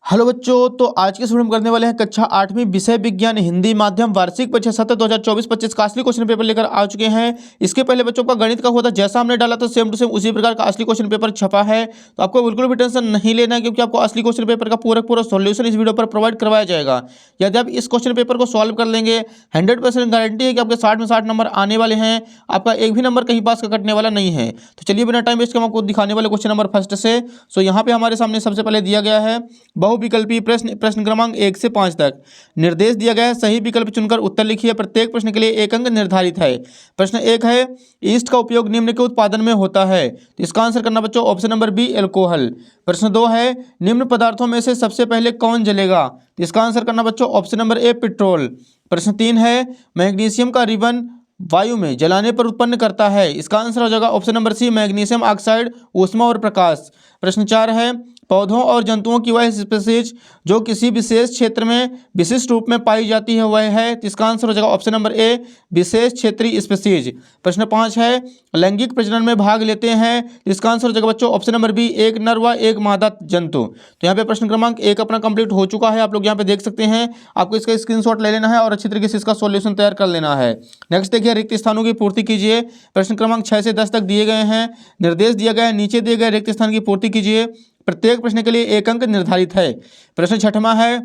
Hello बच्चों, तो आज के वीडियो में करने वाले हैं कक्षा 8वीं विषय विज्ञान हिंदी माध्यम वार्षिक परीक्षा सत्र 2024-25 का असली क्वेश्चन पेपर लेकर आ चुके हैं। इसके पहले बच्चों का गणित का हुआ था, जैसा हमने डाला था सेम टू सेम उसी प्रकार का असली क्वेश्चन पेपर छपा है। तो आपको बिल्कुल भी टेंशन नहीं लेना है, क्योंकि आपको असली क्वेश्चन पेपर का पूरा सॉल्यूशन इस वीडियो पर प्रोवाइड करवाया जाएगा। यदि आप इस क्वेश्चन पेपर को सॉल्व कर लेंगे, 100% गारंटी है कि आपके 60 में 60 नंबर आने वाले हैं। आपका एक भी नंबर कहीं पास का कटने वाला नहीं है। तो चलिए बिना टाइम वेस्ट के हम आपको दिखाने वाले क्वेश्चन नंबर फर्स्ट से। सो यहाँ पे हमारे सामने सबसे पहले दिया गया है बहुविकल्पी प्रश्न क्रमांक 1 से 5 तक निर्देश दिया गया है। सही विकल्प चुनकर उत्तर लिखिए। प्रत्येक प्रश्न के लिए एक अंक निर्धारित है। प्रश्न 1 है, ईस्ट का उपयोग निम्न के उत्पादन में होता है। तो इसका आंसर करना बच्चों ऑप्शन नंबर बी, एल्कोहल। प्रश्न 2 है, निम्न पदार्थों में से सबसे पहले कौन जलेगा। तो इसका आंसर करना बच्चों ऑप्शन नंबर ए, पेट्रोल। प्रश्न 3 है, मैग्नीशियम का रिबन वायु में जलाने पर उत्पन्न करता है। इसका आंसर हो जाएगा option number C, magnesium oxide, ऊष्मा और प्रकाश। प्रश्न 4 है, पौधों और जंतुओं की वह स्पीशीज जो किसी विशेष क्षेत्र में विशिष्ट रूप में पाई जाती है वह है। तो इसका आंसर हो जाएगा ऑप्शन नंबर ए, विशेष क्षेत्रीय स्पीशीज। प्रश्न 5 है, लैंगिक प्रजनन में भाग लेते हैं। तो इसका आंसर हो जाएगा बच्चों ऑप्शन नंबर बी, एक नर व एक मादा जंतु। तो यहाँ पे प्रश्न क्रमांक 1 अपना कंप्लीट हो चुका है। आप लोग यहाँ पे देख सकते हैं। आपको इसका स्क्रीनशॉट ले लेना है और अच्छी तरीके से इसका सॉल्यूशन तैयार कर लेना है। नेक्स्ट देखिए, रिक्त स्थानों की पूर्ति कीजिए। प्रश्न क्रमांक 6 से 10 तक दिए गए हैं। निर्देश दिया गया है, नीचे दिए गए रिक्त स्थान की पूर्ति कीजिए। प्रत्येक प्रश्न के लिए एक अंक निर्धारित है। प्रश्न 6वां है,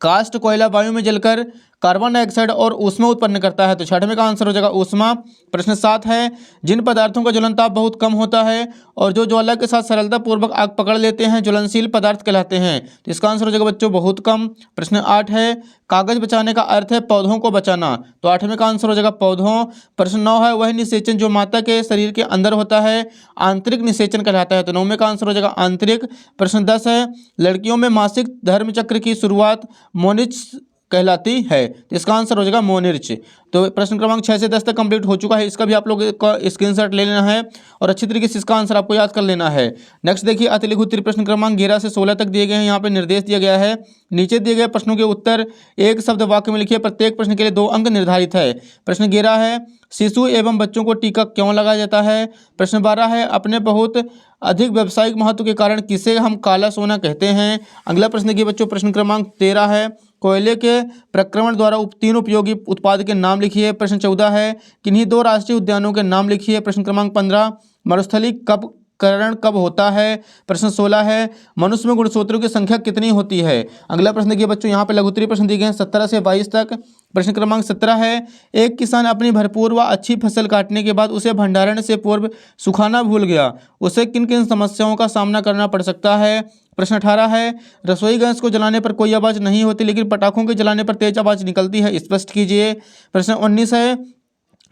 कास्ट कोयला वायु में जलकर कार्बन डाइऑक्साइड और ऊष्मा उत्पन्न करता है। तो 6वें का आंसर हो जाएगा ऊष्मा। प्रश्न 7 है, जिन पदार्थों का ज्वलन ताप बहुत कम होता है और जो ज्वाला के साथ सरलता पूर्वक आग पकड़ लेते हैं ज्वलनशील पदार्थ कहलाते हैं। तो इसका आंसर हो जाएगा बच्चों बहुत कम। प्रश्न 8 है, कागज बचाने का अर्थ है पौधों को बचाना। तो 8वें का आंसर हो जाएगा पौधों। प्रश्न 9 है, वह निषेचन जो माता के शरीर के अंदर होता है आंतरिक निषेचन कहलाता है। तो 9वें का आंसर हो जाएगा आंतरिक। प्रश्न 10 है, लड़कियों में मासिक धर्म चक्र की शुरुआत मोनिच कहलाती है। तो इसका आंसर हो जाएगा मोनिर्च। तो प्रश्न क्रमांक 6 से 10 तक कंप्लीट हो चुका है। इसका भी आप लोग का स्क्रीनशॉट ले लेना है और अच्छी तरीके से इसका आंसर आपको याद कर लेना है। नेक्स्ट देखिए, अतिलिखित उत्तर प्रश्न क्रमांक 11 से 16 तक दिए गए हैं। यहाँ पे निर्देश दिया गया है, नीचे दिए गए प्रश्नों के उत्तर एक शब्द वाक्य में लिखिए। प्रत्येक प्रश्न के लिए 2 अंक निर्धारित है। प्रश्न 11 है, शिशु एवं बच्चों को टीका क्यों लगाया जाता है। प्रश्न 12 है, अपने बहुत अधिक व्यावसायिक महत्व के कारण किसे हम काला सोना कहते हैं। अगला प्रश्न देखिए बच्चों, प्रश्न क्रमांक 13 है, कोयले के प्रक्रमण द्वारा 3 उपयोगी उत्पाद के नाम लिखिए। प्रश्न 14 है, किन्हीं 2 राष्ट्रीय उद्यानों के नाम लिखिए। प्रश्न क्रमांक 15, मरुस्थलीकरण कब होता है। प्रश्न 16 है, मनुष्य में गुणसूत्रों की संख्या कितनी होती है। अगला प्रश्न देखिए बच्चों, यहाँ पे लघुत्तरीय प्रश्न दिए गए हैं 17 से 22 तक। प्रश्न क्रमांक 17 है, एक किसान अपनी भरपूर व अच्छी फसल काटने के बाद उसे भंडारण से पूर्व सुखाना भूल गया, उसे किन किन समस्याओं का सामना करना पड़ सकता है। प्रश्न 18 है, रसोई गैस को जलाने पर कोई आवाज़ नहीं होती लेकिन पटाखों के जलाने पर तेज आवाज़ निकलती है, स्पष्ट कीजिए। प्रश्न 19 है,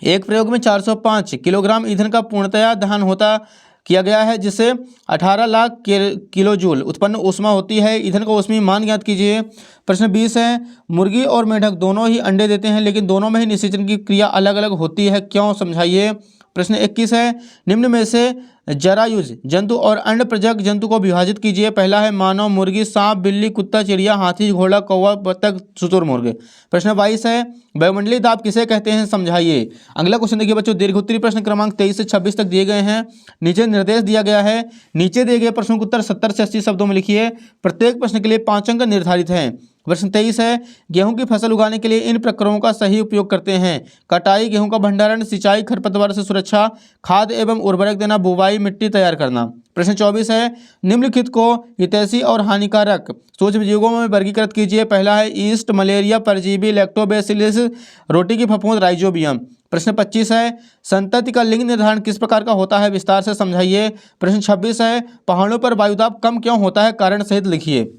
एक प्रयोग में 405 किलोग्राम ईंधन का पूर्णतया दहन किया गया है, जिससे 18 लाख किलो जूल उत्पन्न ऊष्मा होती है। ईंधन का ऊष्मीय मान ज्ञात कीजिए। प्रश्न 20 है, मुर्गी और मेंढक दोनों ही अंडे देते हैं लेकिन दोनों में ही निषेचन की क्रिया अलग अलग होती है, क्यों, समझाइए। प्रश्न 21 है, निम्न में से जरायुज जंतु और अंडप्रजक जंतु को विभाजित कीजिए। पहला है मानव, मुर्गी, सांप, बिल्ली, कुत्ता, चिड़िया, हाथी, घोड़ा, कौवा, बतख, शुतुरमुर्ग। प्रश्न 22 है, वायुमंडलीय दाब किसे कहते हैं, समझाइए। अगला क्वेश्चन देखिए बच्चों, दीर्घोत्तरीय प्रश्न क्रमांक 23 से 26 तक दिए गए हैं। नीचे निर्देश दिया गया है, नीचे दिए गए प्रश्नों के उत्तर 70 से 80 शब्दों में लिखिए। प्रत्येक प्रश्न के लिए 5 अंक निर्धारित हैं। प्रश्न 23 है, गेहूं की फसल उगाने के लिए इन प्रक्रमों का सही उपयोग करते हैं। कटाई, गेहूं का भंडारण, सिंचाई, खरपतवार से सुरक्षा, खाद एवं उर्वरक देना, बुवाई, मिट्टी तैयार करना। प्रश्न 24 है, निम्नलिखित को हितैषी और हानिकारक सूक्ष्मजीवों में वर्गीकृत कीजिए। पहला है ईस्ट, मलेरिया, परजीवी, लैक्टोबैसिलस, रोटी की फफूंद, राइजोबियम। प्रश्न 25 है, संतति का लिंग निर्धारण किस प्रकार का होता है, विस्तार से समझाइए। प्रश्न 26 है, पहाड़ों पर वायुदाब कम क्यों होता है, कारण सहित लिखिए।